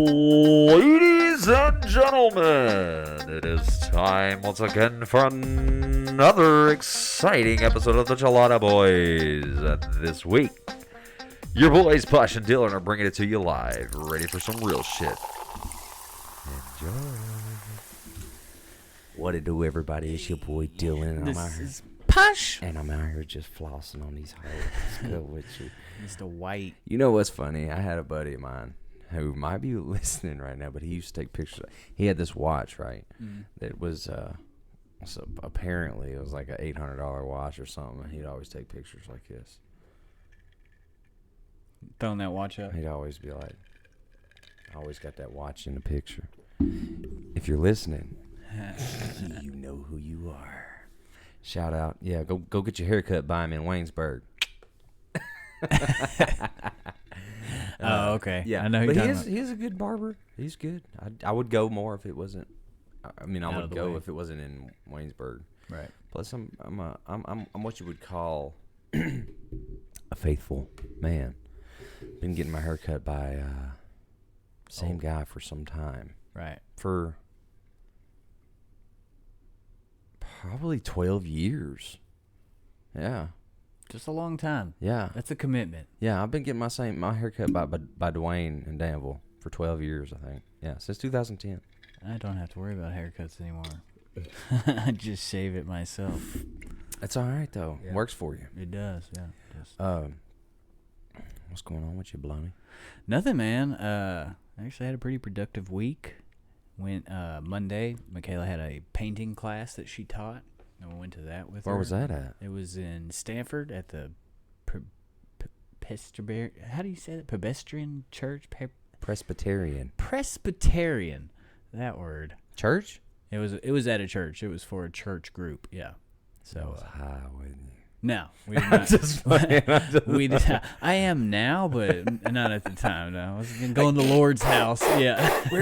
Ladies and gentlemen, it is time once again for another exciting episode of the Chelada Boys. And this week, your boys Posh and Dylan are bringing it to you live, ready for some real shit. Enjoy. What it do, everybody? It's your boy Dylan, and I'm out here, Push. and I'm out here just flossing on these hoes. Let's go with you. Mr. White. You know what's funny? I had a buddy of mine who might be listening right now, but he used to take pictures. He had this watch, right? That was so apparently it was like an $800 watch or something. And he'd always take pictures like this. Throwing that watch up. He'd always be like, "I always got that watch in the picture." If you're listening, you know who you are. Shout out, yeah. Go get your haircut by him in Waynesburg. Oh, okay. Yeah, I know who but you're talking about. he is a good barber. He's good. I would go more if it wasn't. I mean, I Out would of the go way. if it wasn't in Waynesburg. Right. Plus, I'm what you would call a faithful man. Been getting my hair cut by same guy for some time. Right. For probably 12 years. Yeah. Just a long time. Yeah. That's a commitment. Yeah, I've been getting my haircut by Dwayne in Danville for 12 years, I think. Yeah, since 2010. I don't have to worry about haircuts anymore. I just shave it myself. It's all right, though. Yeah. Works for you. It does, yeah. It does. What's going on with you, Bloney? Nothing, man. I actually had a pretty productive week. Went Monday, Michaela had a painting class that she taught, and we went to that with her. Where was that at? It was in Stanford at the Presbyterian. How do you say that? Pedestrian Church? Presbyterian. Presbyterian. That word. Church? It was at a church. It was for a church group. Yeah. So So was high, wasn't you? no, we did not. Just playing. we did. I am now, but not at the time. No, I was going to the Lord's house. Yeah. We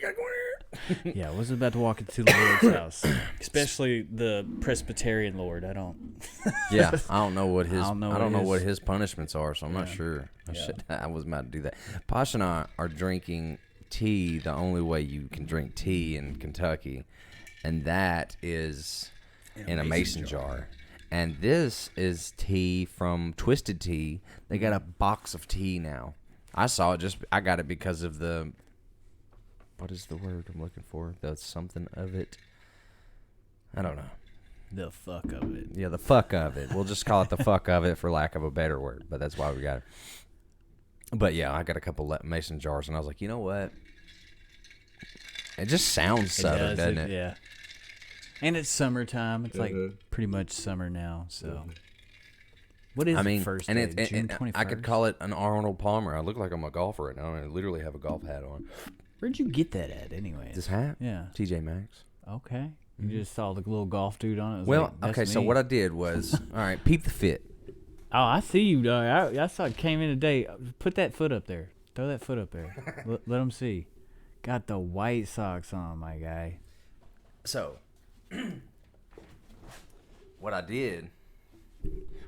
gotta go here. Yeah, I wasn't about to walk into the Lord's house, especially the Presbyterian Lord. I don't. Yeah, I don't know what his I don't know what his- his punishments are, so I'm not Yeah. sure. Yeah. I was about to do that. Posh and I are drinking tea the only way you can drink tea in Kentucky, and that is in a mason jar. And this is tea from Twisted Tea. They got a box of tea now. I saw it I got it because of the, what is the word I'm looking for? The something of it. I don't know. The fuck of it. Yeah, the fuck of it. We'll just call it the fuck of it for lack of a better word, but that's why we got it. But yeah, I got a couple mason jars, and I was like, you know what? It just sounds southern, doesn't it? Yeah. And it's summertime. It's like pretty much summer now. So, what is I mean, the first and day? June 21st. I could call it an Arnold Palmer. I look like I'm a golfer right now, and I literally have a golf hat on. Where'd you get that at, anyway? This hat? Yeah. TJ Maxx. Okay. You just saw the little golf dude on it. It was Well, like, that's okay, so me. what I did was, all right, peep the fit. Oh, I see you, dog. I saw it came in today. Put that foot up there. Throw that foot up there. Let them see. Got the white socks on, my guy. So, what I did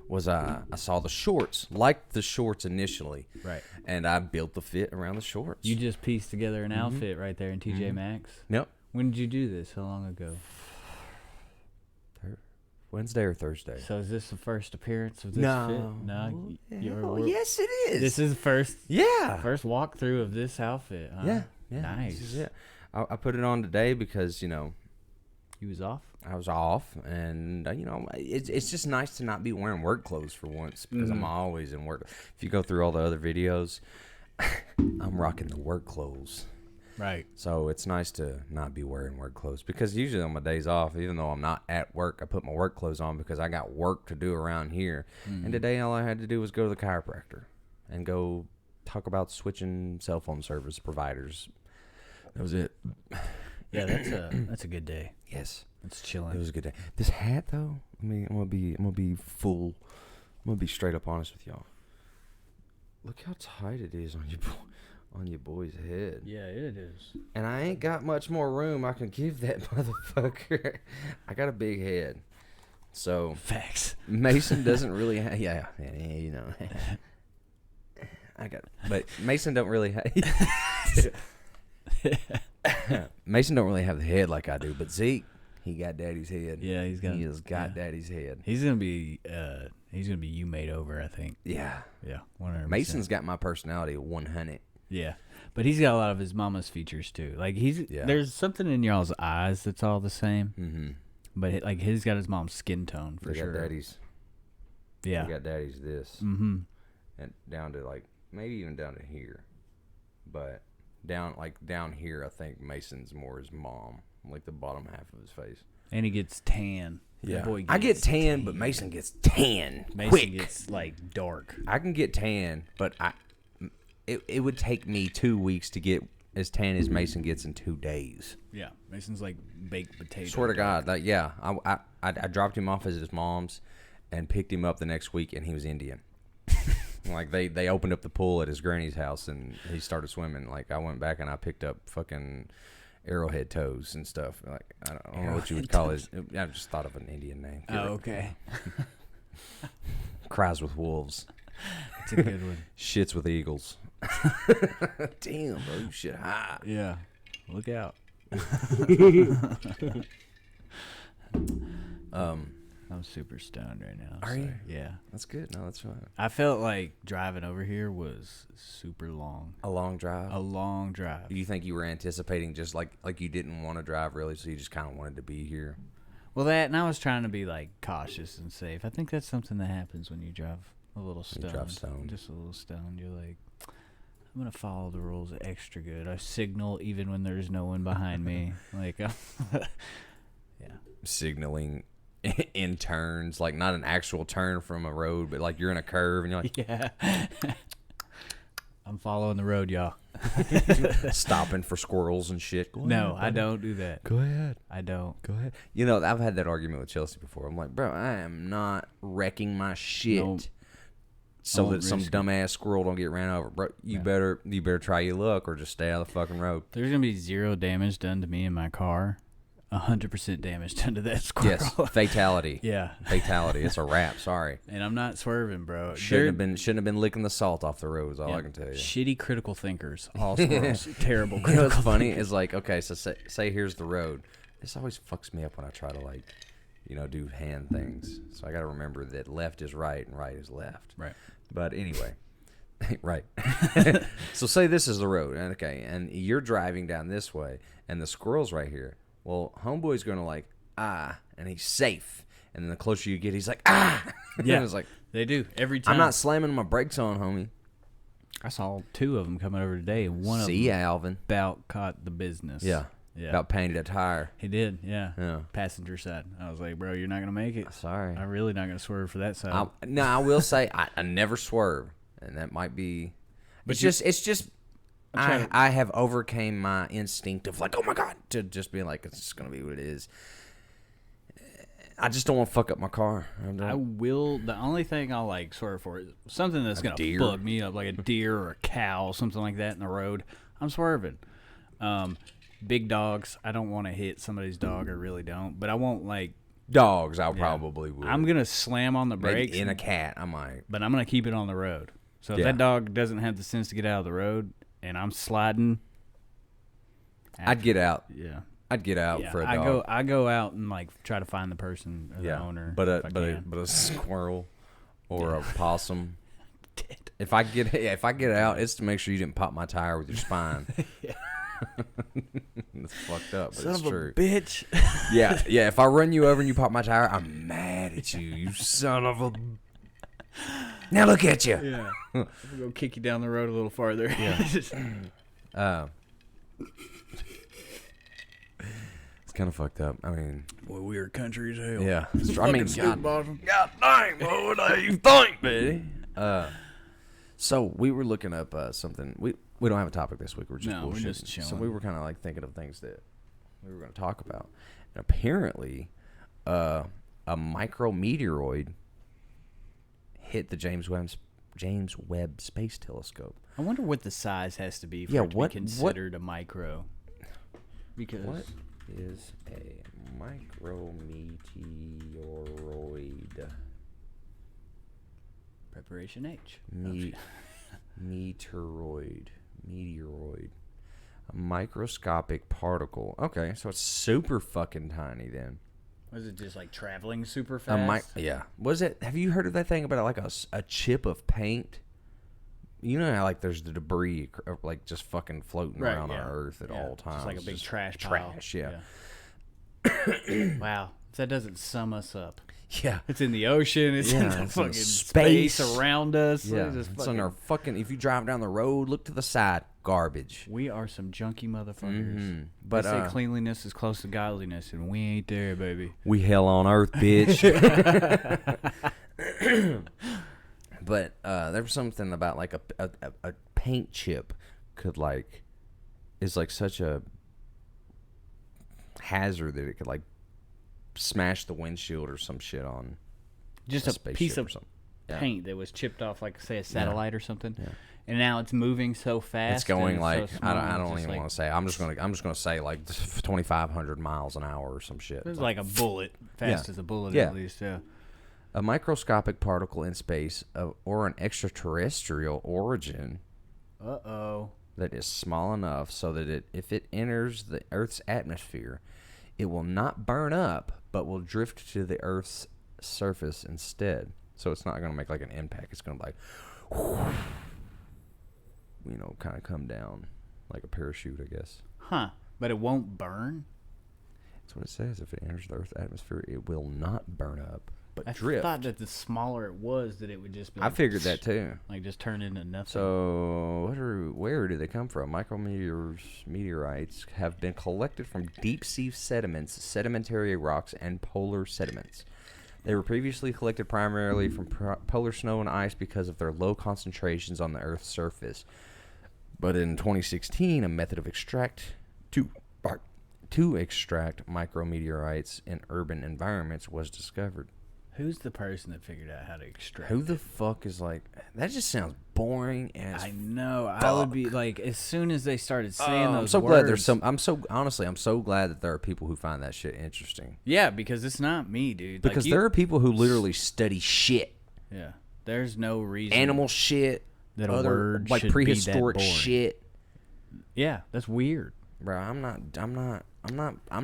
was I saw the shorts, liked the shorts initially. Right. And I built the fit around the shorts. You just pieced together an outfit right there in TJ Maxx. Yep. When did you do this? How long ago? Wednesday or Thursday? So is this the first appearance of this No. fit? No. Yes, it is. This is the first yeah. walkthrough of this outfit. Huh? Yeah. Yeah. Nice. This is it. I put it on today because, you know, You was off? I was off, and you know, it's just nice to not be wearing work clothes for once because I'm always in work. If you go through all the other videos, I'm rocking the work clothes. Right. So it's nice to not be wearing work clothes because usually on my days off, even though I'm not at work, I put my work clothes on because I got work to do around here. And today all I had to do was go to the chiropractor and go talk about switching cell phone service providers. That was it. Yeah, that's a good day. Yes. It's It chilling. was a good day. This hat though, I mean, I'm gonna be straight up honest with y'all. Look how tight it is on your boy's head. Yeah, it is. And I ain't got much more room I can give that motherfucker. I got a big head. So Facts. Mason doesn't really have, yeah, you know. I got it. But Mason don't really have, Mason don't really have the head like I do, but Zeke, he got daddy's head. Yeah, He has got daddy's head. He's gonna be you made over, I think. Yeah. Yeah, 100%. Mason's got my personality 100. Yeah, but he's got a lot of his mama's features too. Like there's something in y'all's eyes that's all the same. Mm-hmm. But like he's got his mom's skin tone for sure. Got daddy's. Yeah. We got daddy's this. Mm-hmm. And down to like maybe even down to here, but down here, I think Mason's more his mom, like the bottom half of his face. And he gets tan. Yeah, boy I get tan, but Mason gets tan. Mason quick. gets like dark. I can get tan, but it would take me 2 weeks to get as tan as Mason gets in 2 days. Yeah, Mason's like baked potato. Swear to God, like yeah, I dropped him off at his mom's and picked him up the next week, and he was Indian. Like they opened up the pool at his granny's house and he started swimming. Like I went back and I picked up fucking arrowhead toes and stuff. Like I don't know what you would call it. I just thought of an Indian name. Oh, okay. Cries with wolves. It's a good one. Shits with eagles. Damn, bro, you shit high. Yeah, look out. I'm super stoned right now. Are you? Yeah. That's good. No, that's fine. I felt like driving over here was super long. A long drive? A long drive. Do you think you were anticipating just like you didn't want to drive really, so you just kind of wanted to be here? Well, that, and I was trying to be like cautious and safe. I think that's something that happens when you drive a little stoned. You drive stoned. Just a little stoned. You're like, I'm going to follow the rules extra good. I signal even when there's no one behind me. Like, yeah. Signaling in turns, like not an actual turn from a road, but like you're in a curve and you're like, yeah. I'm following the road, y'all. stopping for squirrels and shit. No, I don't do that. Go ahead. I don't. Go ahead. You know, I've had that argument with Chelsea before. I'm like, bro, I am not wrecking my shit Nope. so that some dumbass squirrel don't get ran over. Bro, you better try your luck or just stay out of the fucking road. There's going to be 0 damage done to me in my car. 100% damage done to that squirrel. Yes, fatality. Yeah. Fatality. It's a wrap. Sorry. And I'm not swerving, bro. Shouldn't have been licking the salt off the road. Is all I can tell you. Shitty critical thinkers. All squirrels. Terrible You know critical what's funny thinkers. is like, okay, so say here's the road. This always fucks me up when I try to like, do hand things. So I got to remember that left is right and right is left. Right. But anyway, right. So say this is the road, okay, and you're driving down this way, and the squirrel's right here. Well, homeboy's going to like, and he's safe. And then the closer you get, he's like, Yeah. It's like, They do. Every time. I'm not slamming my brakes on, homie. I saw 2 of them coming over today, and one of them Alvin. about caught the business. Yeah. Yeah. About painted a tire. He did, yeah. Yeah. Passenger side. I was like, bro, you're not going to make it. Sorry. I'm really not going to swerve for that side. No, I will say I never swerve, and that might be. But it's just. I have overcame my instinct of like, oh my God, to just being like, it's just gonna be what it is. I just don't want to fuck up my car. I will. The only thing I'll like swerve for is something that's gonna deer. bug me up, like a deer or a cow, something like that in the road. I'm swerving. Big dogs. I don't want to hit somebody's dog. I really don't. But I won't like dogs. I probably would. I'm gonna slam on the brakes. Maybe in a cat, I might. But I'm gonna keep it on the road. So if that dog doesn't have the sense to get out of the road, and I'm sliding, I'd get out. Yeah. I'd get out for a dog. I go out and like try to find the person or the owner. But a squirrel or a possum. Dead. If I get out, it's to make sure you didn't pop my tire with your spine. It's fucked up, but it's true. Bitch. Yeah. If I run you over and you pop my tire, I'm mad at you. You son of a. Now look at you. Yeah. We'll go kick you down the road a little farther. Yeah. It's kind of fucked up. I mean, boy, weird country as hell. yeah. I mean, God dang, what do you think, baby? So we were looking up something. We don't have a topic this week. We're just bullshitting. we're just chilling. So we were kind of like thinking of things that we were going to talk about. And apparently, a micrometeoroid hit the James Webb Space Telescope. I wonder what the size has to be for it to be considered a micro. Because What is a micrometeoroid? Preparation H. Meteoroid. A microscopic particle. Okay, so it's super fucking tiny then. Was it just like traveling super fast? Yeah. Was it? Have you heard of that thing about like a chip of paint? You know how like there's the debris like just fucking floating around on Earth at all times. Just like a big trash pile. Yeah. Wow. That doesn't sum us up. Yeah. It's in the ocean. It's in the it's fucking in space around us. Yeah. It's on our fucking. If you drive down the road, look to the side. Garbage. We are some junky motherfuckers. Mm-hmm. But they say cleanliness is close to godliness, and we ain't there, baby. We hell on earth, bitch. But there was something about like a paint chip could like is like such a hazard that it could like smash the windshield or some shit on just a piece of paint that was chipped off, like say a satellite or something. Yeah. And now it's moving so fast. It's going like so small, I don't even want to say. I'm just gonna say like 2,500 miles an hour or some shit. It's like a bullet, fast as a bullet at least. Yeah. A microscopic particle in space or an extraterrestrial origin. That is small enough so that if it enters the Earth's atmosphere, it will not burn up, but will drift to the Earth's surface instead. So it's not going to make like an impact. It's going to like, kind of come down like a parachute, I guess. Huh. But it won't burn? That's what it says. If it enters the Earth's atmosphere, it will not burn up, but I drift. thought that the smaller it was, that it would just be like, I figured that too. Like just turn into nothing. So where do they come from? Meteorites have been collected from deep sea sediments, sedimentary rocks, and polar sediments. They were previously collected primarily from polar snow and ice because of their low concentrations on the Earth's surface. But in 2016, a method of to extract micrometeorites in urban environments was discovered. Who's the person that figured out how to extract Who the fuck is like... That just sounds boring as I know. fuck. I would be like, as soon as they started saying those I'm so words. glad there's some... I'm so glad that there are people who find that shit interesting. Yeah, because it's not me, dude. Because there are people who literally study shit. Yeah. There's no reason. Animal shit. That a word like should prehistoric be that boring. shit. Yeah, that's weird. Bro, I'm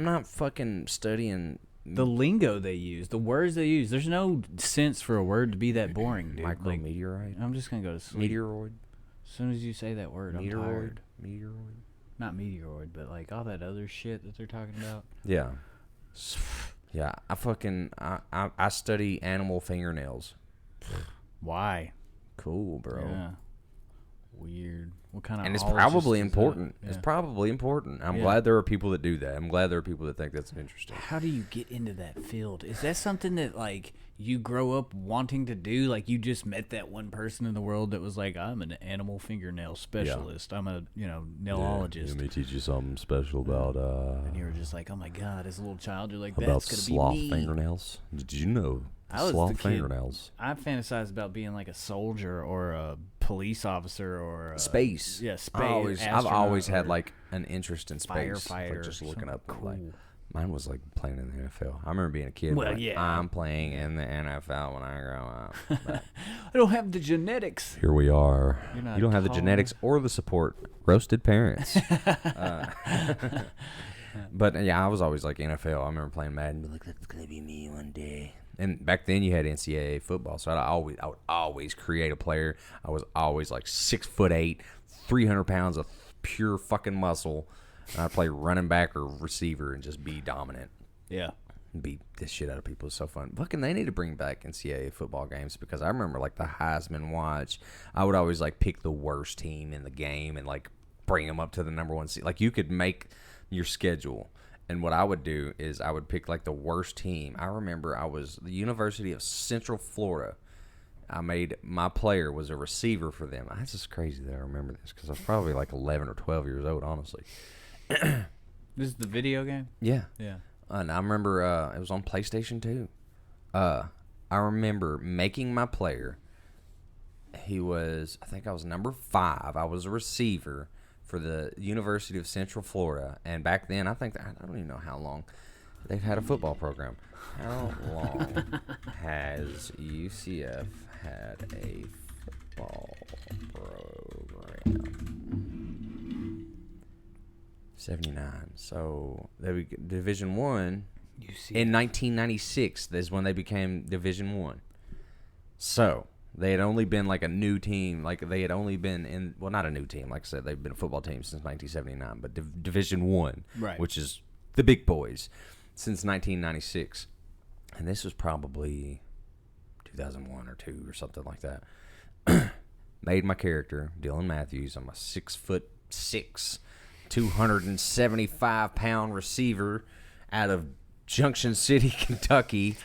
not fucking studying... The lingo they use, the words they use. There's no sense for a word to be that boring, dude. Micrometeorite? I'm just going to go to sleep. Meteoroid? As soon as you say that word, I'm tired. Meteoroid? Not meteoroid, but like all that other shit that they're talking about. Yeah. Yeah, I study animal fingernails. Why? Cool, bro. Yeah. Weird. What kind of... And it's probably important. Yeah. It's probably important. I'm glad there are people that do that. I'm glad there are people that think that's interesting. How do you get into that field? Is that something that, like, you grow up wanting to do? Like, you just met that one person in the world that was like, I'm an animal fingernail specialist. Yeah. I'm a, nailologist. Let me teach you something special about... And you were just like, oh, my God, as a little child, you're like, that's going to be me. About sloth fingernails? Did you know... Sloth fingernails. I fantasized about being like a soldier or a police officer or space. Yeah, space. I've always had like an interest in space. Firefighter. Like just looking up. Cool. Like, mine was like playing in the NFL. I remember being a kid. Well, like, yeah. I'm playing in the NFL when I grow up. But I don't have the genetics. Here we are. You don't have the genetics or the support. Roasted parents. But yeah, I was always like NFL. I remember playing Madden. Be like, that's gonna be me one day. And back then you had NCAA football, so I would always create a player. I was always like 6'8", 300 pounds of pure fucking muscle. And I'd play running back or receiver and just be dominant. Yeah. Beat the shit out of people. It's so fun. Fucking they need to bring back NCAA football games because I remember like the Heisman watch. I would always like pick the worst team in the game and like bring them up to the number one seed. Like you could make your schedule. And what I would do is I would pick like the worst team. I remember I was the University of Central Florida. My player was a receiver for them. That's just crazy that I remember this because I was probably like 11 or 12 years old, honestly. This is the video game? Yeah. Yeah. And I remember it was on PlayStation 2. I remember making my player. I think I was number 5. I was a receiver for the University of Central Florida. And back then, I don't even know how long they've had a football program. How long has UCF had a football program? 79. So they Division One UCF. in 1996 is when they became Division One. So they had only been like a new team, like they had only been in, well, not a new team, like I said, they've been a football team since 1979, but Division One, Right. which is the big boys, since 1996, and this was probably 2001 or 2 or something like that. Made my character Dylan Matthews. I'm a 6'6", 275-pound receiver out of Junction City, Kentucky.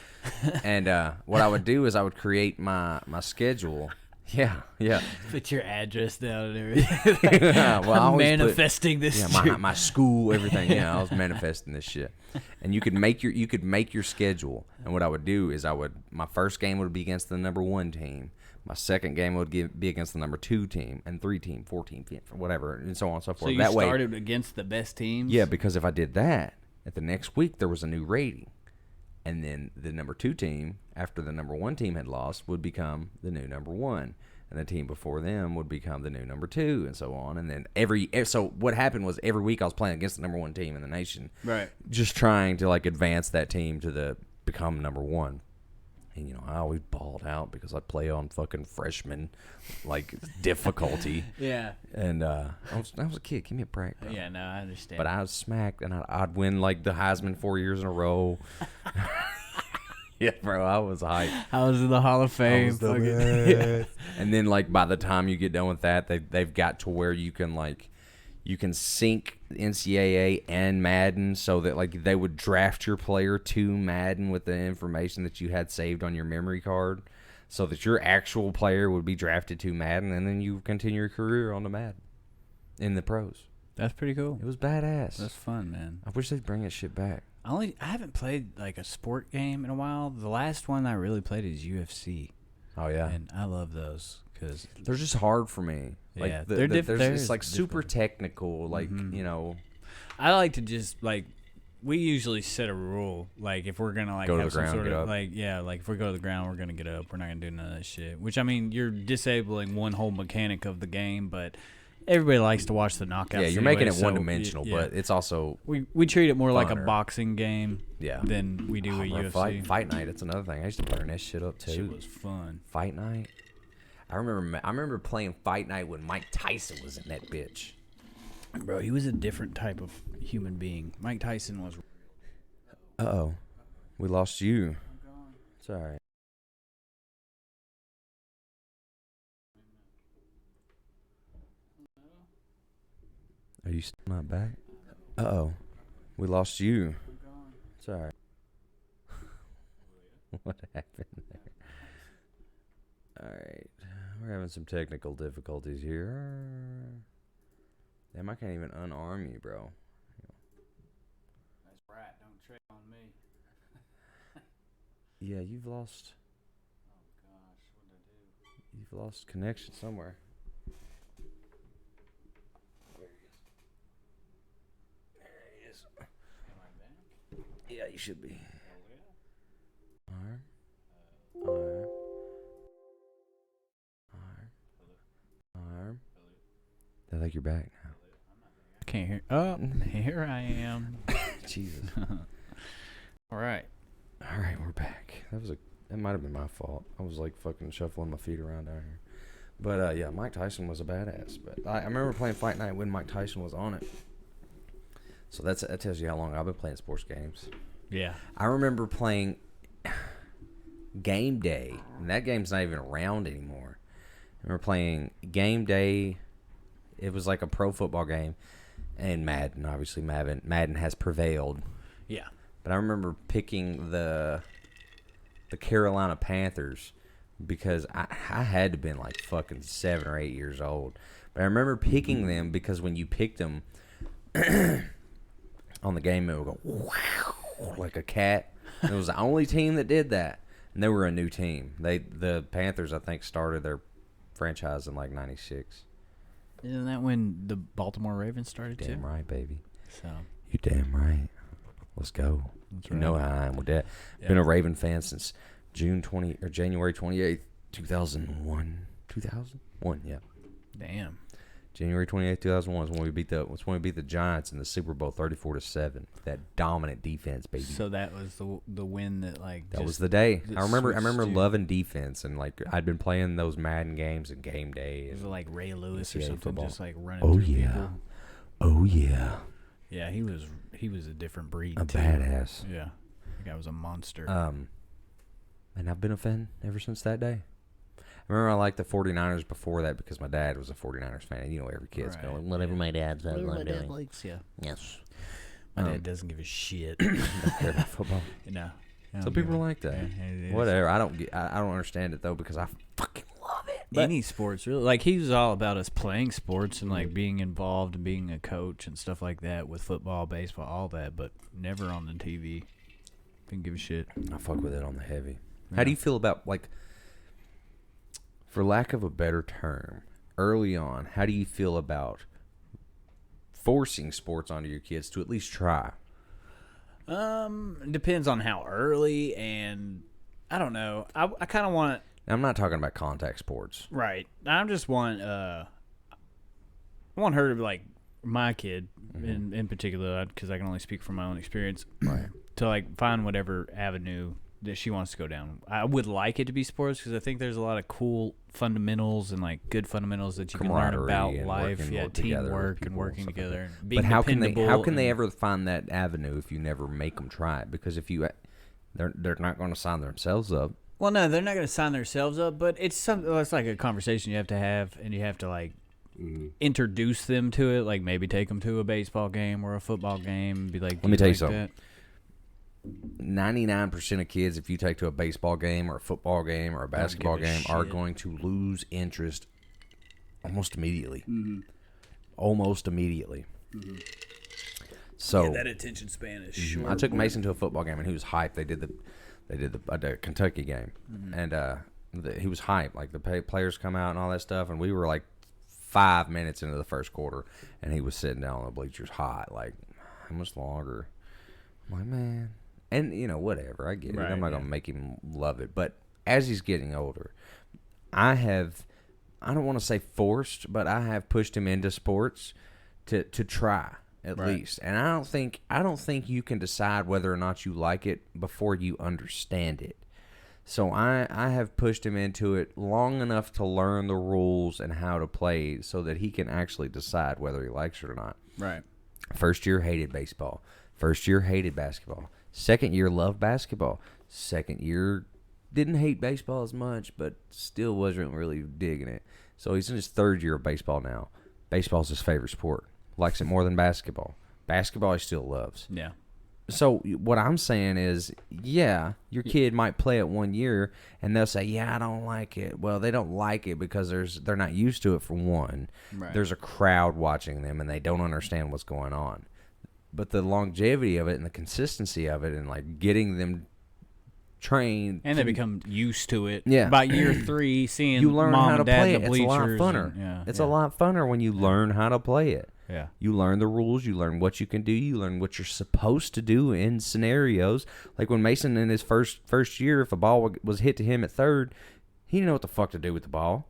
And what I would do is I would create my schedule. Yeah. Put your address down and everything. Well, I I'm always manifesting this. Yeah, my school, everything. Yeah, I was manifesting this shit. And you could make your schedule. And what I would do is my first game would be against the number 1 team. My second game would be against the number 2 team, and 3 team, 4 team, whatever, and so on and so forth. So you started against the best teams? Yeah, because if I did that, at the next week there was a new rating. And then the number 2 team, after the number 1 team had lost, would become the new number 1. And the team before them would become the new number 2, and so on. And then so what happened was every week I was playing against the number 1 team in the nation. Right. Just trying to, like, advance that team to become number 1. And, I always balled out because I'd play on fucking freshman, like, difficulty. Yeah. And I was a kid. Give me a break, bro. Yeah, no, I understand. But I was smacked, and I'd win, like, the Heisman 4 years in a row. Yeah, bro, I was hyped. I was in the Hall of Fame. I was the best. And then, like, by the time you get done with that, they've got to where you can, like, you can sync NCAA and Madden so that, like, they would draft your player to Madden with the information that you had saved on your memory card so that your actual player would be drafted to Madden, and then you continue your career on the Madden in the pros. That's pretty cool. It was badass. That's fun, man. I wish they'd bring that shit back. I haven't played like a sport game in a while. The last one I really played is UFC. Oh, yeah. And I love those because they're just hard for me. Like, yeah, they're different. It's like super technical, like, I like to just like, we usually set a rule. Like if we're gonna like go to have the some ground, sort get of up. like like if we go to the ground, we're gonna get up. We're not gonna do none of that shit. Which I mean, you're disabling one whole mechanic of the game, but everybody likes to watch the knockouts. Yeah, you're anyway, making it so one-dimensional, but it's also we treat it more like a funner. boxing game. Yeah. Than we do with UFC. Fight night. That's another thing. I used to burn that shit up too. Shit was fun. Fight night. I remember playing Fight Night when Mike Tyson was in that bitch. Bro, he was a different type of human being. Mike Tyson was. Uh-oh. We lost you. It's all right. Are you still not back? Uh-oh. We lost you. It's all right. What happened there? All right. We're having some technical difficulties here. Damn, I can't even unarm you, bro. That's right. Don't tread on me. Yeah, you've lost. Oh gosh, what did I do? You've lost connection somewhere. There he is. Am I back? Yeah, you should be. Oh, yeah. Arm. Arm. I think you're back now. Can't hear. Oh, here I am. Jesus. All right. All right, we're back. That might have been my fault. I was like fucking shuffling my feet around down here. But yeah, Mike Tyson was a badass. But I remember playing Fight Night when Mike Tyson was on it. So that tells you how long I've been playing sports games. Yeah. I remember playing Game Day, and that game's not even around anymore. I remember playing Game Day. It was like a pro football game, and Madden. Obviously, Madden has prevailed. Yeah. But I remember picking the Carolina Panthers because I had to have been like fucking 7 or 8 years old. But I remember picking them because when you picked them on the game, it would go wow, like a cat. And it was the only team that did that, and they were a new team. The Panthers, I think, started their franchise in like '96. Isn't that when the Baltimore Ravens started too? Damn right, baby. So You damn right. Let's go. That's You right. know how I am with that. Yeah. Been a Raven fan since January 28th, 2001. 2001, yeah. damn. January 28th, 2001 is when we beat the Giants in the Super Bowl 34-7. That dominant defense, baby. So that was the win that like That just, was the day. I remember switched to- loving defense, and like I'd been playing those Madden games and game day. Was And, it like Ray Lewis or NCAA something, football. just like running Oh, through yeah. people? oh yeah, Yeah, he was a different breed. a too. badass. Yeah, that guy was a monster. And I've been a fan ever since that day. I remember I liked the 49ers before that because my dad was a 49ers fan. And you know, every kid's Right. going, whatever my dad says, Whatever I'm my dad doing. likes, yeah. Yes. My dad doesn't give a shit. Don't care about football. No. Some people are like that. Yeah, it is. Whatever. I don't understand it though because I fucking love it. But Any sports, really. Like, he was all about us playing sports and, like, being involved and being a coach and stuff like that with football, baseball, all that, but never on the TV. Didn't give a shit. I fuck with it on the heavy. Yeah. How do you feel about, like, for lack of a better term, early on, how do you feel about forcing sports onto your kids to at least try? It depends on how early, and I don't know. I kind of want... I'm not talking about contact sports. Right. I just want I want her to, like, my kid in particular, because I can only speak from my own experience, Right. to, like, find whatever avenue that she wants to go down. I would like it to be sports because I think there's a lot of cool fundamentals and, like, good fundamentals that you can learn Camaraderie about and life. working Yeah, together with teamwork and people working and stuff like together. that. And being But how can dependable they and- ever find that avenue if you never make them try it? Because if you, they're not going to sign themselves up. Well, no, they're not going to sign themselves up, but it's like a conversation you have to have, and you have to, like, introduce them to it. Like, maybe take them to a baseball game or a football game and be like, Let me tell you like something. that? 99% of kids, if you take to a baseball game or a football game or a basketball give a game, are shit. going to lose interest almost immediately. Almost immediately. So attention span is short. I took Mason to a football game and he was hyped. They did the Kentucky game, and he was hyped. Like the players come out and all that stuff, and we were like 5 minutes into the first quarter, and he was sitting down on the bleachers hot. Like, how much longer? I'm like, man. And, you know, whatever. I get it. Right, I'm not yeah. going to make him love it. But as he's getting older, I don't want to say forced, but I have pushed him into sports to try at Right. least. And I don't think you can decide whether or not you like it before you understand it. So I have pushed him into it long enough to learn the rules and how to play so that he can actually decide whether he likes it or not. Right. First year, hated baseball. First year, hated basketball. Second year, loved basketball. Second year, didn't hate baseball as much, but still wasn't really digging it. So he's in his third year of baseball now. Baseball's his favorite sport. Likes it more than basketball. Basketball he still loves. Yeah. So what I'm saying is, yeah, your kid might play it 1 year, and they'll say, yeah, I don't like it. Well, they don't like it because they're not used to it, for one. Right. There's a crowd watching them, and they don't understand what's going on. But the longevity of it and the consistency of it and, like, getting them trained. And they become used to it. Yeah. By year 3, seeing you learn mom how to and dad play in it. the It's a lot bleachers funner. and- It's a lot funner when you learn how to play it. Yeah. You learn the rules. You learn what you can do. You learn what you're supposed to do in scenarios. Like when Mason in his first year, if a ball was hit to him at third, he didn't know what the fuck to do with the ball.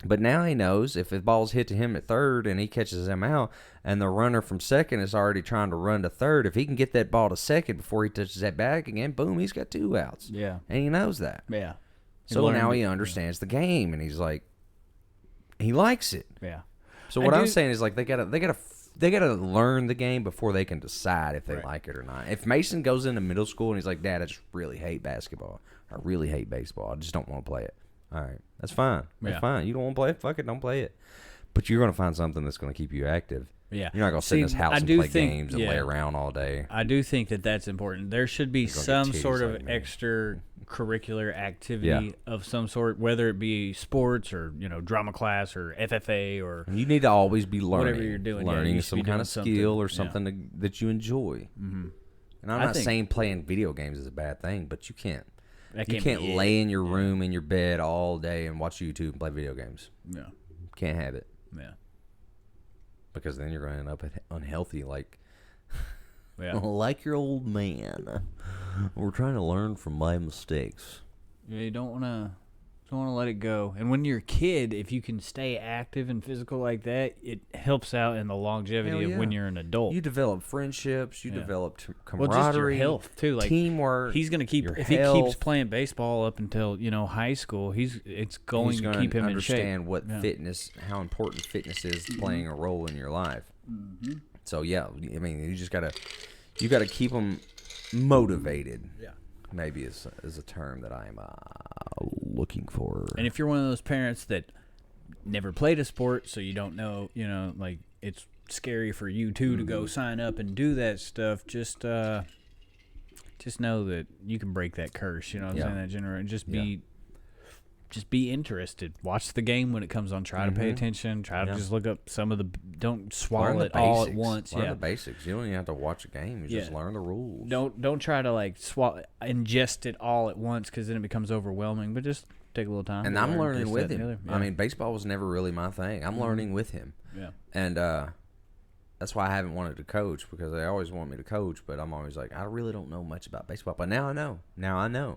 But now he knows if the ball's hit to him at third and he catches him out and the runner from second is already trying to run to third, if he can get that ball to second before he touches that bag again, boom, he's got 2 outs. Yeah. And he knows that. Yeah. So now he understands the game and he's like, he likes it. Yeah. So what I'm saying is, like, they gotta learn the game before they can decide if they like it or not. If Mason goes into middle school and he's like, Dad, I just really hate basketball. I really hate baseball. I just don't want to play it. All right, that's fine. That's Yeah. fine. You don't want to play it? Fuck it, don't play it. But you're gonna find something that's gonna keep you active. Yeah. You're not gonna sit in this house and play games and lay around all day. I do think that that's important. There should be You're gonna some get sort titties of like me. extracurricular activity Yeah. of some sort, whether it be sports or, drama class or FFA or You need to always be learning. Whatever you're doing, yeah, learning you should some be kind doing of something, skill or yeah. something that you enjoy. Mm-hmm. And I'm I not think- saying playing video games is a bad thing, but you can't. that You can't be it. lay in your room in your bed all day and watch YouTube and play video games. Yeah. Can't have it Yeah. because then you're going to end up unhealthy, like Yeah. like your old man. We're trying to learn from my mistakes. Yeah, you don't want to Don't want to let it go. And when you're a kid, if you can stay active and physical like that, it helps out in the longevity of when you're an adult. You develop friendships. You develop camaraderie. Well, just your health too, like teamwork. He's gonna keep if he keeps playing baseball up until high school. It's going to keep him in shape. Understand what fitness, how important fitness is playing a role in your life. Mm-hmm. So yeah, I mean, you gotta keep them motivated. Yeah. Maybe is a term that I'm looking for. And if you're one of those parents that never played a sport, so you don't know, like it's scary for you too to go sign up and do that stuff. Just know that you can break that curse. You know what I'm saying? That generation. Just be interested. Watch the game when it comes on. Try to pay attention. Try to just look up some of the. Don't swallow it all at once. Learn the basics. You don't even have to watch a game. You just learn the rules. Don't try to ingest it all at once, because then it becomes overwhelming. But just take a little time. And I'm learning with him. I mean, baseball was never really my thing. I'm learning with him. Yeah. And that's why I haven't wanted to coach, because they always want me to coach, but I'm always like, I really don't know much about baseball. But now I know.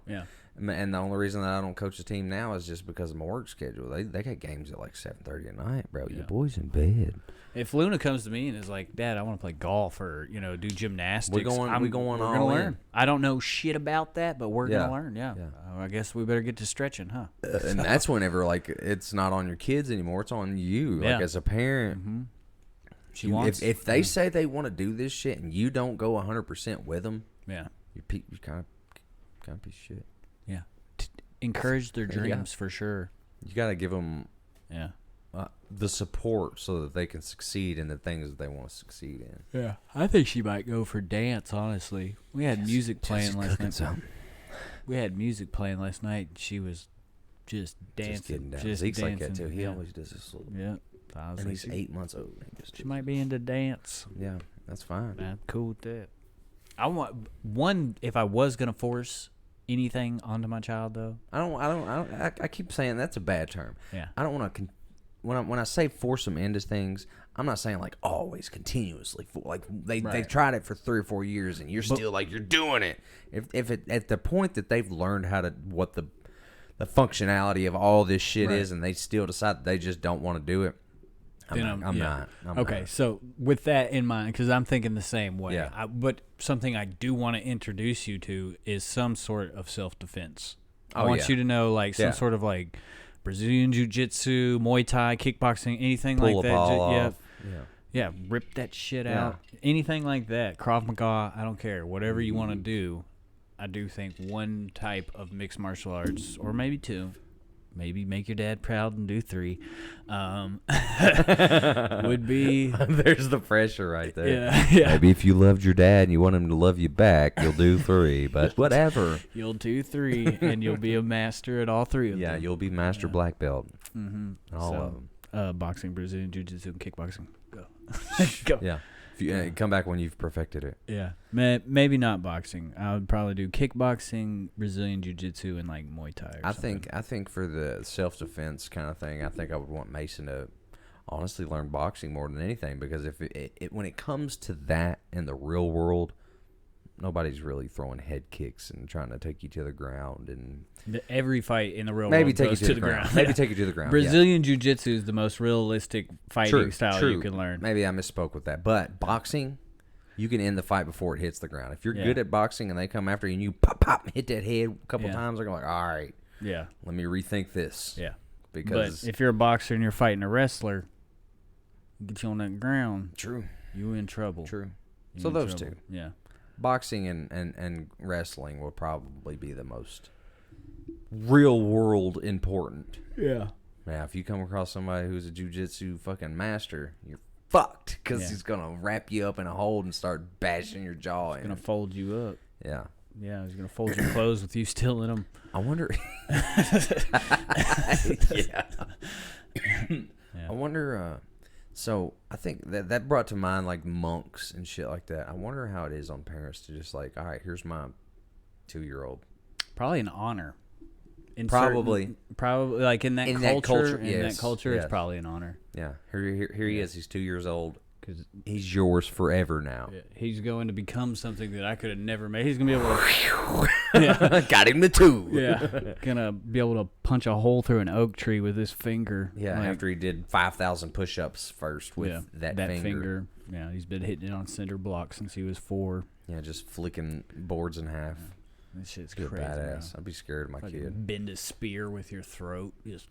Yeah. And the only reason that I don't coach the team now is just because of my work schedule. They got games at like 7:30 at night, bro. Your boy's in bed. If Luna comes to me and is like, Dad, I want to play golf or do gymnastics, we're going all gonna learn. in. I don't know shit about that, but we're gonna learn. Yeah. I guess we better get to stretching, huh? And that's whenever it's not on your kids anymore. It's on you, like as a parent. Mm-hmm. If they say they want to do this shit and you don't go 100% with them, you're kind of piece of shit. Yeah. Encourage their dreams for sure. You got to give them the support so that they can succeed in the things that they want to succeed in. Yeah. I think she might go for dance, honestly. We had music playing last night. We had music playing last night. She was just dancing. Zeke's like that too. He always does this little. Yeah. And he's 8 months old. She might be into dance. Yeah, that's fine. I'm cool with that. I want one. If I was gonna force anything onto my child, though, I keep saying that's a bad term. Yeah. I don't want to. When I say force them into things, I'm not saying like always continuously. Like they've tried it for 3 or 4 years and you're still like you're doing it. If it at the point that they've learned what the functionality of all this shit is, and they still decide that they just don't want to do it. I'm not. Okay, so with that in mind, because I'm thinking the same way, but something I do want to introduce you to is some sort of self-defense. I want you to know, like, some sort of, like, Brazilian Jiu-Jitsu, Muay Thai, kickboxing, anything Pull like a that. ball off. Yeah, rip that shit out. Anything like that. Krav Maga, I don't care. Whatever you want to do, I do think one type of mixed martial arts, or maybe 2, maybe make your dad proud and do 3, would be. There's the pressure right there. Yeah. Maybe if you loved your dad and you want him to love you back, you'll do 3. But whatever. You'll do 3, and you'll be a master at all 3 of them. Yeah, you'll be master black belt. Mm-hmm. All of them. Boxing, Brazilian Jiu-Jitsu, and kickboxing. Go. Go. Yeah. If you come back when you've perfected it. Yeah. Maybe not boxing. I would probably do kickboxing, Brazilian Jiu-Jitsu, and like Muay Thai or something. I think for the self-defense kind of thing, I think I would want Mason to honestly learn boxing more than anything, because if when it comes to that in the real world, nobody's really throwing head kicks and trying to take you to the ground. And every fight in the real maybe world take goes you to the ground. Maybe take you to the ground. Brazilian Jiu-Jitsu is the most realistic fighting style you can learn. Maybe I misspoke with that. But boxing, you can end the fight before it hits the ground. If you're good at boxing and they come after you and you pop, hit that head a couple times, they're going like, all right, let me rethink this. Yeah. Because but if you're a boxer and you're fighting a wrestler, get you on that ground. True. You in trouble. True. So those 2. Yeah. Boxing and wrestling will probably be the most real world important. Yeah. Now, if you come across somebody who's a jiu-jitsu fucking master, you're fucked, because he's going to wrap you up in a hold and start bashing your jaw in. He's going to fold you up. Yeah. Yeah, he's going to fold your clothes with you still in them. I wonder. I wonder. So I think that brought to mind like monks and shit like that. I wonder how it is on parents to just like, all right, here's my 2-year-old. Probably an honor. Probably like in that culture. In that culture, yes. it's probably an honor. Yeah, here he is. He's 2 years old. because He's yours forever now. he's going to become something that I could have never made. He's gonna be able to, Got him the two. gonna be able to punch a hole through an oak tree with his finger. Yeah, like, after he did 5,000 push-ups first with that finger. Yeah, he's been hitting it on cinder blocks since he was 4. Yeah, just flicking boards in half. This shit's Good crazy. badass. Bro. I'd be scared of my kid. Bend a spear with your throat. Just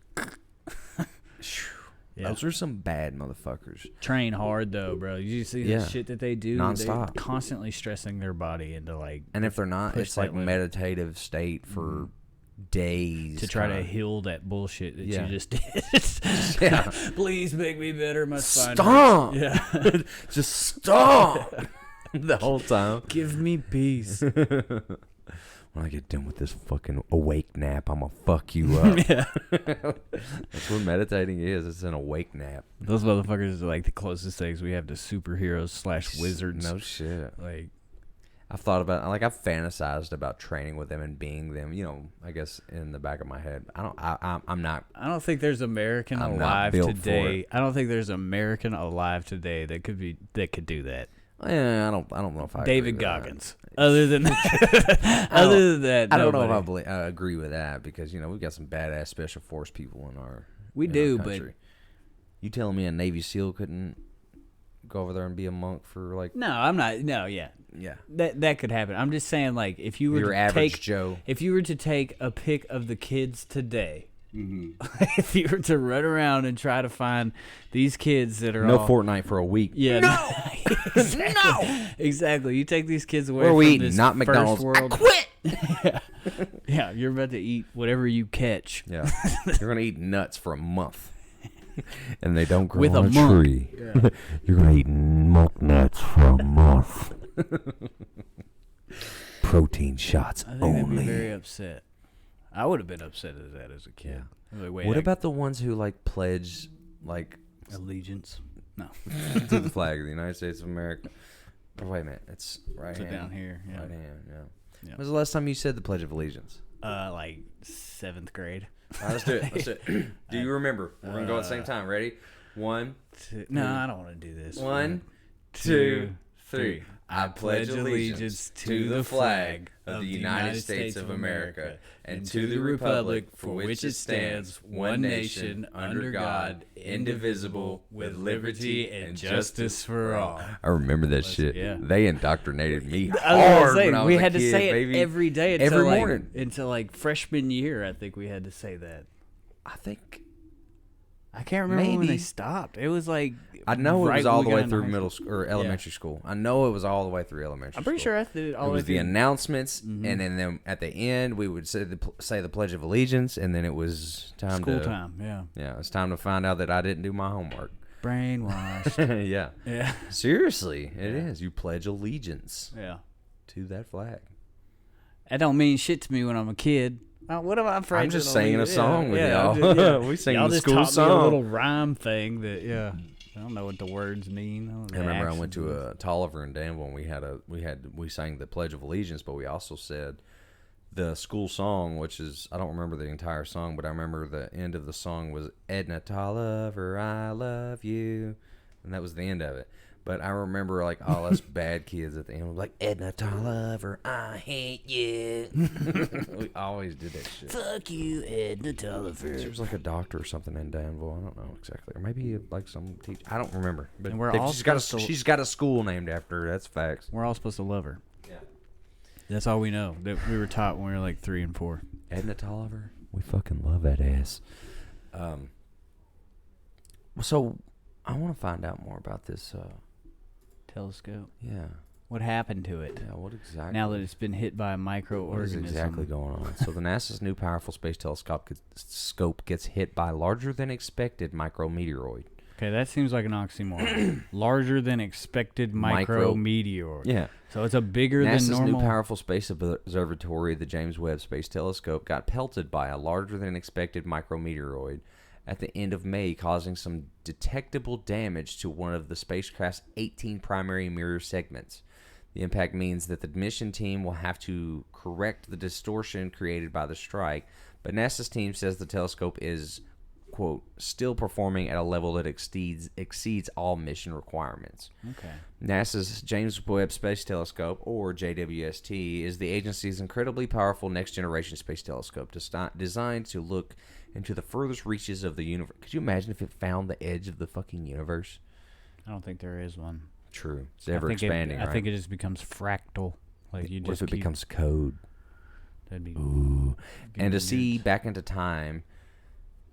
yeah. Those are some bad motherfuckers. Train hard though, bro. You see the shit that they do? Non-stop. They're constantly stressing their body into like. And if they're not, push it's like that limit. meditative state for days. To try to heal that bullshit that Yeah. you just did. Yeah. Please make me better. My spine Stop! hurts. Yeah. Just stop! The whole time. Give me peace. When I get done with this fucking awake nap, I'm gonna fuck you up. Yeah. That's what meditating is. It's an awake nap. Those motherfuckers are like the closest things we have to superheroes / wizards. No shit. Like, I've thought about, like, I've fantasized about training with them and being them. You know, I guess in the back of my head, I'm not. I don't think there's American I'm not alive built for today. it. I don't think there's American alive today that could do that. Yeah, I don't know if I. David agree with that. Goggins. Other than that, other than that, I don't know nobody. if I agree with that because we've got some badass special force people in our. We in do, our but country. You telling me a Navy SEAL couldn't go over there and be a monk for like? no, I'm not. No, yeah, Yeah. that could happen. I'm just saying, like, if you were Your to average take Joe. if you were to take a pic of the kids today, Mm-hmm. if you were to run around and try to find these kids that are No all, Fortnite for a week. yeah, no, exactly, exactly. You take these kids away Where are from we eating? this Not first McDonald's. world. I quit. Yeah, you're about to eat whatever you catch. Yeah. You're gonna eat nuts for a month. And they don't grow With on a a monk. tree. You're gonna eat monk nuts for a month. Protein shots I think they'd be only. very upset. I would have been upset at that as a kid. Like, wait, What about the ones who like pledge like allegiance? No, to the flag of the United States of America? Oh, wait a minute, it's right so hand. down here. Yeah. Right hand, yeah. Yeah. When's the last time you said the Pledge of Allegiance? Like 7th grade. All right, let's do it. Let's do it. Do you remember? We're gonna go at the same time. Ready? 1, No, I don't want to do this. 1, 2, 2, 3. I pledge allegiance to the flag of the United States of America and to the republic for which it stands, one nation, under God, indivisible, with liberty and justice for all. I remember that shit. yeah. They indoctrinated me I was hard gonna say, when I was we a had to kid, say it baby. every day until Every like, morning. until like freshman year. I think we had to say that. I think I can't remember when Maybe. they stopped. It was like I know it right was when all we the got way into through high middle school. school or elementary school. I know it was all the way through elementary. I'm pretty school. sure I did it all It the way was the through. announcements, and then at the end we would say the Pledge of Allegiance, and then it was time School to time. Yeah. Yeah, it's time to find out that I didn't do my homework. Brainwashed. Yeah, yeah. seriously, it is. You pledge allegiance Yeah. to that flag. That don't mean shit to me when I'm a kid. What am I afraid? I'm just singing a song with y'all. We sing y'all the just school taught me song. a little rhyme thing that I don't know what the words mean. I remember I went to a Tolliver in Danville, and we sang the Pledge of Allegiance, but we also said the school song, which is, I don't remember the entire song, but I remember the end of the song was Edna Tolliver, I love you, and that was the end of it. But I remember like all us bad kids at the end were like, Edna Tolliver, I hate you. We always did that shit. Fuck you, Edna Tolliver. There was like a doctor or something in Danville. I don't know exactly, or maybe like some teacher. I don't remember. But And we're all she's got a school named after her. That's facts. We're all supposed to love her. Yeah. That's all we know. That we were taught when we were like 3 and 4. Edna Tolliver, we fucking love that ass. So I want to find out more about this. Telescope. Yeah. What happened to it? Yeah. What exactly? Now that it's been hit by a What is microorganism. exactly going on? So the NASA's new powerful space telescope gets hit by larger than expected micrometeoroid. Okay, that seems like an oxymoron. Larger than expected Micro- micrometeor. Yeah. So it's a bigger NASA's than normal. new powerful space observatory, the James Webb Space Telescope, got pelted by a larger than expected micrometeoroid at the end of May, causing some detectable damage to one of the spacecraft's 18 primary mirror segments. The impact means that the mission team will have to correct the distortion created by the strike, but NASA's team says the telescope is quote, still performing at a level that exceeds all mission requirements. Okay. NASA's James Webb Space Telescope, or JWST, is the agency's incredibly powerful next-generation space telescope designed to look into the furthest reaches of the universe. Could you imagine if it found the edge of the fucking universe? I don't think there is one. True. It's ever expanding, right? I think it just becomes fractal. Like you What just if it becomes code? That'd be. Ooh. And to see back into time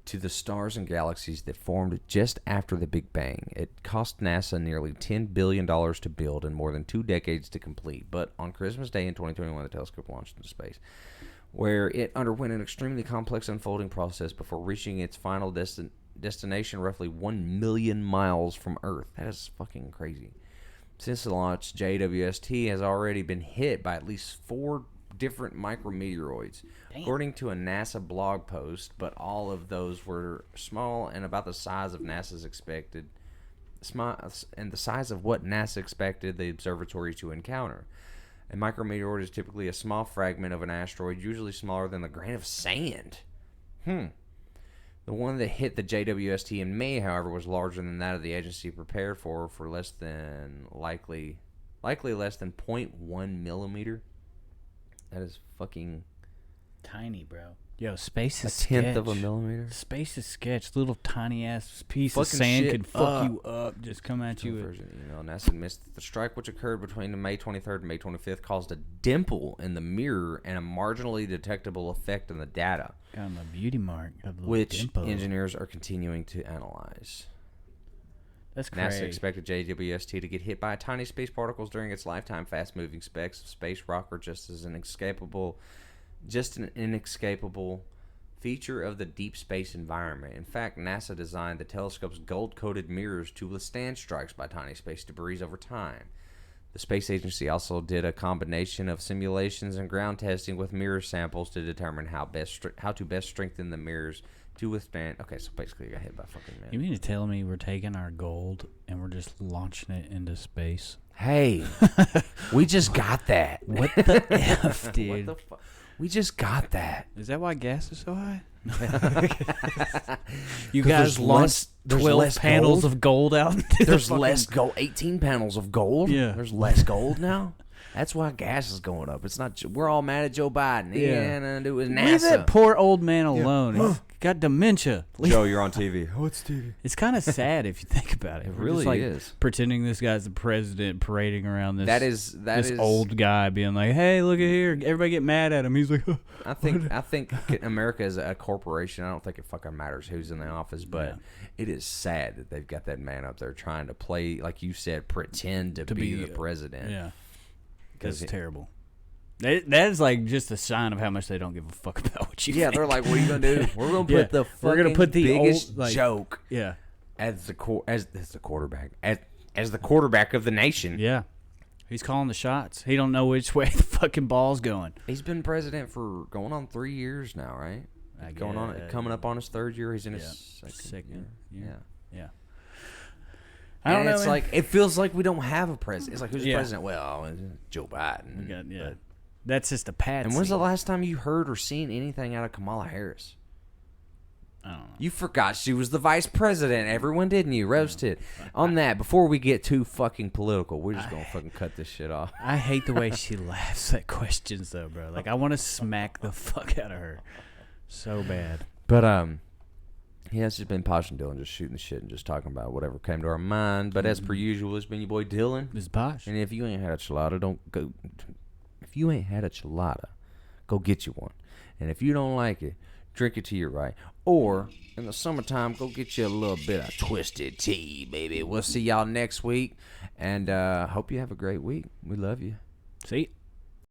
to the stars and galaxies that formed just after the Big Bang. It cost NASA nearly $10 billion to build and more than 2 decades to complete. But on Christmas Day in 2021, the telescope launched into space, where it underwent an extremely complex unfolding process before reaching its final destination roughly 1 million miles from Earth. That is fucking crazy. Since the launch, JWST has already been hit by at least 4 different micrometeoroids, according to a NASA blog post, but all of those were small and about the size of NASA's expected, and the size of what NASA expected the observatory to encounter. A micrometeoroid is typically a small fragment of an asteroid, usually smaller than a grain of sand. The one that hit the JWST in May, however, was larger than that of the agency prepared for less than likely less than 0.1 millimeter. That is fucking tiny, bro. Yo, space is a tenth sketch. of a millimeter. Space is sketch. Little tiny ass piece Fucking of sand shit could fuck up. you up. Just come at you. NASA admits that the strike, which occurred between May 23rd and May 25th, caused a dimple in the mirror and a marginally detectable effect in the data, Got him a beauty mark of the which dimple. engineers are continuing to analyze. That's crazy. NASA expected JWST to get hit by tiny space particles during its lifetime. Fast-moving specks of space rock are just an inescapable feature of the deep space environment. In fact, NASA designed the telescope's gold-coated mirrors to withstand strikes by tiny space debris over time. The space agency also did a combination of simulations and ground testing with mirror samples to determine how to best strengthen the mirrors to withstand. Okay, so basically, you got hit by fucking man. You mean to tell me we're taking our gold and we're just launching it into space? Hey, we just got that. What the F, dude? What the fuck? We just got that. Is that why gas is so high? You there's guys launched 12 panels of gold out. There's less gold. 18 panels of gold. Yeah. There's less gold now. That's why gas is going up. It's not. We're all mad at Joe Biden. He had nothing to do with NASA. Leave that poor old man alone. He's got dementia. Joe, you're on TV. What's TV? It's kind of sad if you think about it. It We're really just like is. pretending this guy's the president, parading around this. That is old guy being like, "Hey, look at here." Everybody get mad at him. He's like, I think America is a corporation. I don't think it fucking matters who's in the office, but it is sad that they've got that man up there trying to play, like you said, pretend to be the president. Yeah, that's terrible. That is like just a sign of how much they don't give a fuck about what you. Yeah, think. they're like, "What are you gonna do? We're gonna put the We're gonna put the biggest old, like, joke Yeah, as the quarterback as the quarterback of the nation." yeah. He's calling the shots. He don't know which way the fucking ball's going. He's been president for going on 3 years now, right? Coming up on his 3rd year. He's in his second year. Yeah. I don't know. It's man. like it feels like we don't have a president. It's like, who's the Yeah. president? Well, Joe Biden. Yeah. That's just a patsy. And when's the last time you heard or seen anything out of Kamala Harris? I don't know. You forgot she was the vice president. Everyone didn't you? Roasted. On that, before we get too fucking political, we're just going to fucking cut this shit off. I hate the way she laughs at questions, though, bro. Like, I want to smack the fuck out of her so bad. But, yeah, it's just been Posh and Dylan just shooting the shit and just talking about whatever came to our mind. But as per usual, it's been your boy Dylan. This is Posh. And if you ain't had a Chelada, don't go. If you ain't had a Chelada, go get you one. And if you don't like it, drink it to your right. Or, in the summertime, go get you a little bit of twisted tea, baby. We'll see y'all next week. And hope you have a great week. We love you. See?